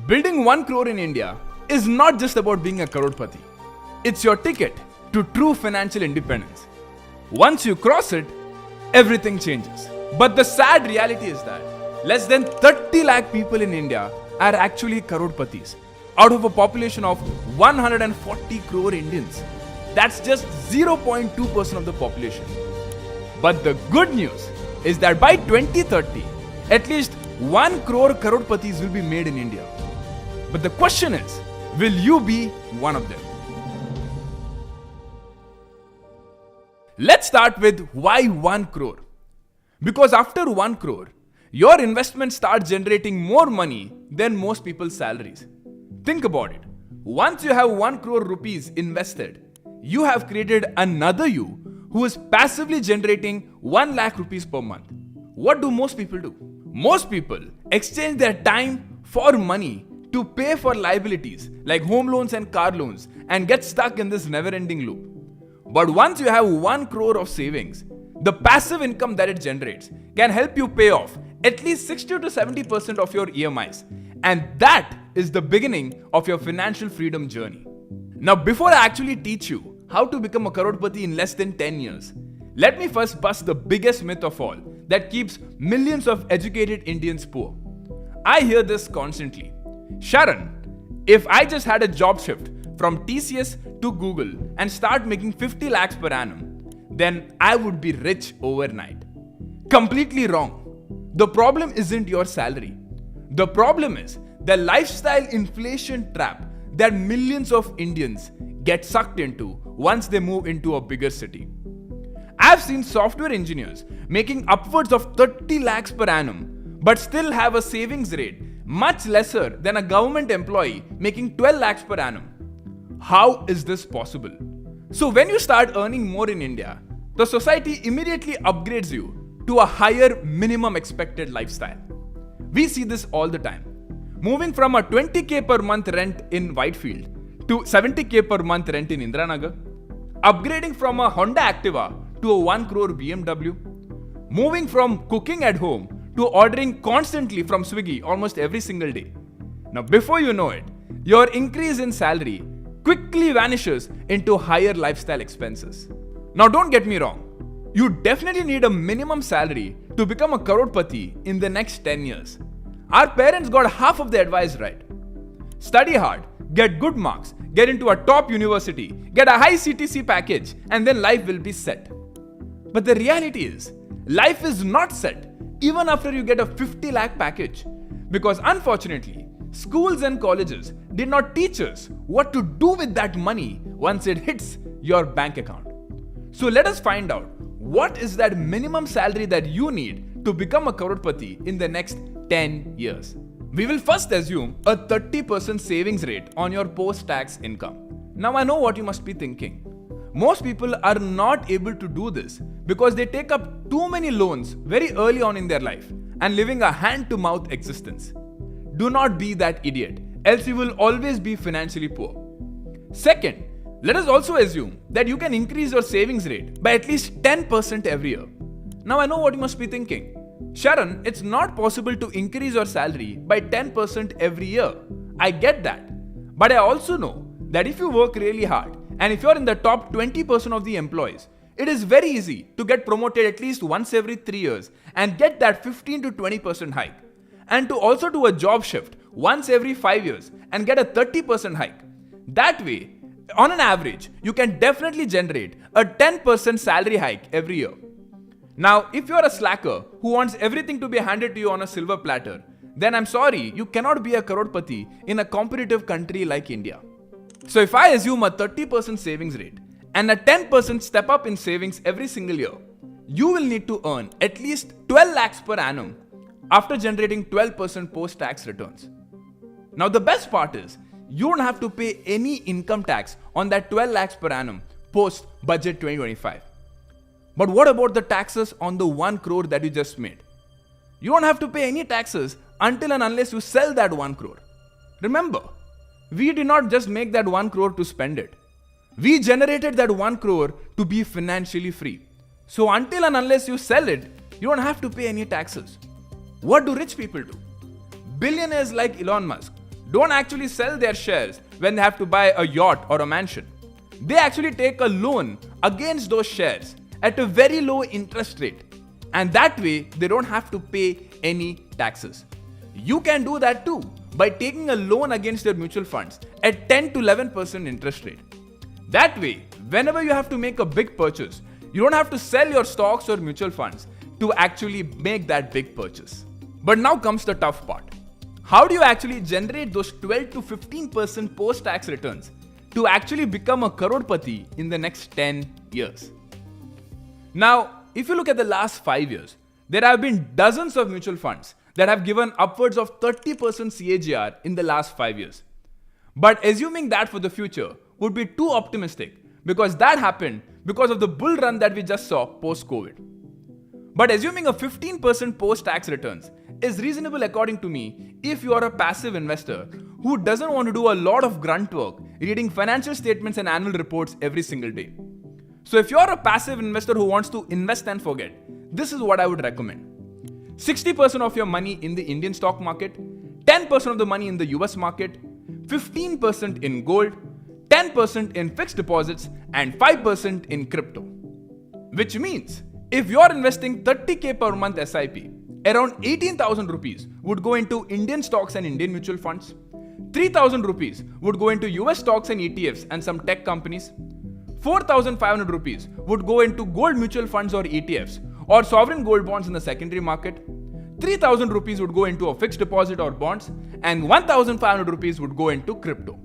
Building 1 crore in India is not just about being a crorepati. It's your ticket to true financial independence. Once you cross it, everything changes. But the sad reality is that less than 30 lakh people in India are actually crorepatis out of a population of 140 crore Indians. That's just 0.2% of the population. But the good news is that by 2030, at least 1 crore crorepatis will be made in India. But the question is, will you be one of them? Let's start with why 1 crore. Because after 1 crore, your investment starts generating more money than most people's salaries. Think about it. Once you have 1 crore rupees invested, you have created another you who is passively generating 1 lakh rupees per month. What do most people do? Most people exchange their time for money to pay for liabilities like home loans and car loans and get stuck in this never-ending loop. But once you have 1 crore of savings, the passive income that it generates can help you pay off at least 60 to 70% of your EMIs. And that is the beginning of your financial freedom journey. Now, before I actually teach you how to become a crorepati in less than 10 years, let me first bust the biggest myth of all that keeps millions of educated Indians poor. I hear this constantly. Sharon, if I just had a job shift from TCS to Google and start making 50 lakhs per annum, then I would be rich overnight. Completely wrong. The problem isn't your salary. The problem is the lifestyle inflation trap that millions of Indians get sucked into once they move into a bigger city. I've seen software engineers making upwards of 30 lakhs per annum but still have a savings rate much lesser than a government employee making 12 lakhs per annum. How is this possible? So when you start earning more in India, the society immediately upgrades you to a higher minimum expected lifestyle. We see this all the time. Moving from a 20k per month rent in Whitefield to 70k per month rent in Indiranagar. Upgrading from a Honda Activa to a 1 crore BMW. Moving from cooking at home to ordering constantly from Swiggy almost every single day. Now, before you know it, your increase in salary quickly vanishes into higher lifestyle expenses. Now, don't get me wrong. You definitely need a minimum salary to become a crorepati in the next 10 years. Our parents got half of the advice right. Study hard, get good marks, get into a top university, get a high CTC package, and then life will be set. But the reality is, life is not set even after you get a 50 lakh package. Because unfortunately, schools and colleges did not teach us what to do with that money once it hits your bank account. So let us find out what is that minimum salary that you need to become a crorepati in the next 10 years. We will first assume a 30% savings rate on your post-tax income. Now I know what you must be thinking. Most people are not able to do this because they take up too many loans very early on in their life and living a hand-to-mouth existence. Do not be that idiot, else you will always be financially poor. Second, let us also assume that you can increase your savings rate by at least 10% every year. Now I know what you must be thinking. Sharon, it's not possible to increase your salary by 10% every year. I get that. But I also know that if you work really hard and if you're in the top 20% of the employees, it is very easy to get promoted at least once every 3 years and get that 15 to 20% hike. And to also do a job shift once every 5 years and get a 30% hike. That way, on an average, you can definitely generate a 10% salary hike every year. Now, if you're a slacker who wants everything to be handed to you on a silver platter, then I'm sorry, you cannot be a crorepati in a competitive country like India. So if I assume a 30% savings rate and a 10% step up in savings every single year, you will need to earn at least 12 lakhs per annum after generating 12% post-tax returns. Now the best part is, you don't have to pay any income tax on that 12 lakhs per annum post-budget 2025. But what about the taxes on the 1 crore that you just made? You don't have to pay any taxes until and unless you sell that 1 crore. Remember, we did not just make that 1 crore to spend it. We generated that 1 crore to be financially free. So until and unless you sell it, you don't have to pay any taxes. What do rich people do? Billionaires like Elon Musk don't actually sell their shares when they have to buy a yacht or a mansion. They actually take a loan against those shares at a very low interest rate. And that way, they don't have to pay any taxes. You can do that too by taking a loan against your mutual funds at 10 to 11% interest rate. That way, whenever you have to make a big purchase, you don't have to sell your stocks or mutual funds to actually make that big purchase. But now comes the tough part. How do you actually generate those 12 to 15% post-tax returns to actually become a crorepati in the next 10 years? Now, if you look at the last 5 years, there have been dozens of mutual funds that have given upwards of 30% CAGR in the last 5 years. But assuming that for the future would be too optimistic because that happened because of the bull run that we just saw post-COVID. But assuming a 15% post-tax returns is reasonable according to me if you are a passive investor who doesn't want to do a lot of grunt work reading financial statements and annual reports every single day. So if you're a passive investor who wants to invest and forget, this is what I would recommend. 60% of your money in the Indian stock market, 10% of the money in the US market, 15% in gold, 10% in fixed deposits, and 5% in crypto. Which means if you're investing 30k per month SIP, around 18,000 rupees would go into Indian stocks and Indian mutual funds, 3,000 rupees would go into US stocks and ETFs and some tech companies, 4,500 rupees would go into gold mutual funds or ETFs or sovereign gold bonds in the secondary market, 3,000 rupees would go into a fixed deposit or bonds, and 1,500 rupees would go into crypto.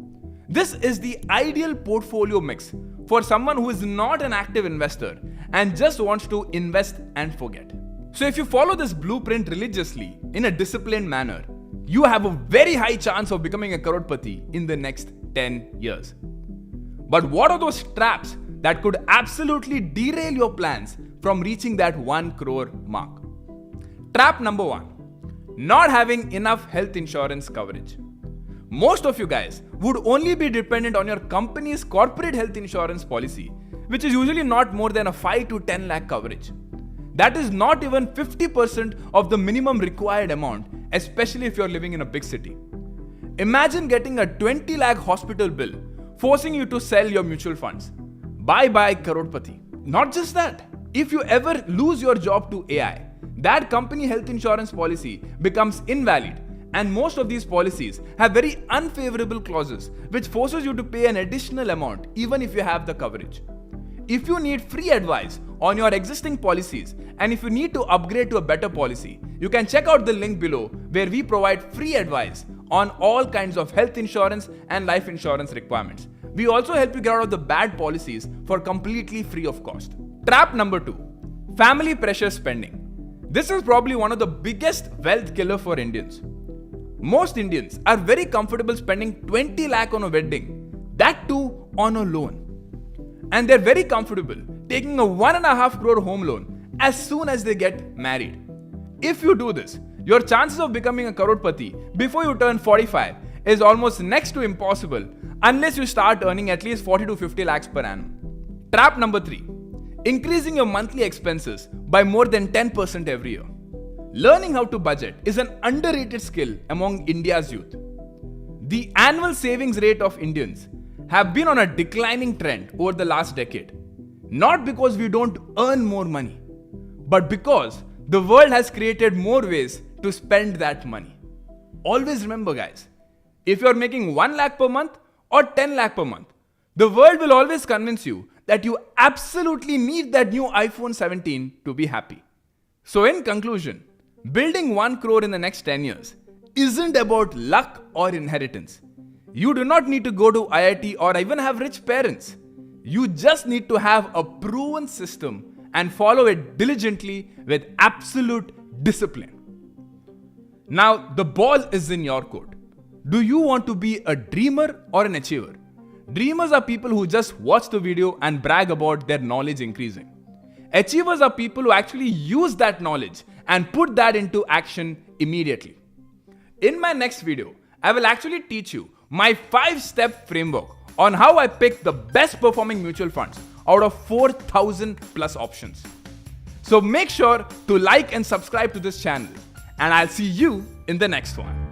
This is the ideal portfolio mix for someone who is not an active investor and just wants to invest and forget. So if you follow this blueprint religiously in a disciplined manner, you have a very high chance of becoming a crorepati in the next 10 years. But what are those traps that could absolutely derail your plans from reaching that 1 crore mark? Trap number 1, not having enough health insurance coverage. Most of you guys would only be dependent on your company's corporate health insurance policy, which is usually not more than a 5 to 10 lakh coverage. That is not even 50% of the minimum required amount, especially if you're living in a big city. Imagine getting a 20 lakh hospital bill forcing you to sell your mutual funds. Bye-bye crorepati. Not just that, if you ever lose your job to AI, that company health insurance policy becomes invalid, and most of these policies have very unfavorable clauses which forces you to pay an additional amount even if you have the coverage. If you need free advice on your existing policies and if you need to upgrade to a better policy, you can check out the link below where we provide free advice on all kinds of health insurance and life insurance requirements. We also help you get out of the bad policies for completely free of cost. Trap number 2, family pressure spending. This is probably one of the biggest wealth killer for Indians. Most Indians are very comfortable spending 20 lakh on a wedding, that too on a loan. And they're very comfortable taking a 1.5 crore home loan as soon as they get married. If you do this, your chances of becoming a crorepati before you turn 45 is almost next to impossible unless you start earning at least 40 to 50 lakhs per annum. Trap number 3, increasing your monthly expenses by more than 10% every year. Learning how to budget is an underrated skill among India's youth. The annual savings rate of Indians have been on a declining trend over the last decade. Not because we don't earn more money, but because the world has created more ways to spend that money. Always remember guys, if you're making 1 lakh per month or 10 lakh per month, the world will always convince you that you absolutely need that new iPhone 17 to be happy. So in conclusion, building 1 crore in the next 10 years isn't about luck or inheritance. You do not need to go to IIT or even have rich parents. You just need to have a proven system and follow it diligently with absolute discipline. Now, the ball is in your court. Do you want to be a dreamer or an achiever? Dreamers are people who just watch the video and brag about their knowledge increasing. Achievers are people who actually use that knowledge and put that into action immediately. In my next video, I will actually teach you my 5-step framework on how I pick the best performing mutual funds out of 4,000 plus options. So make sure to like and subscribe to this channel, and I'll see you in the next one.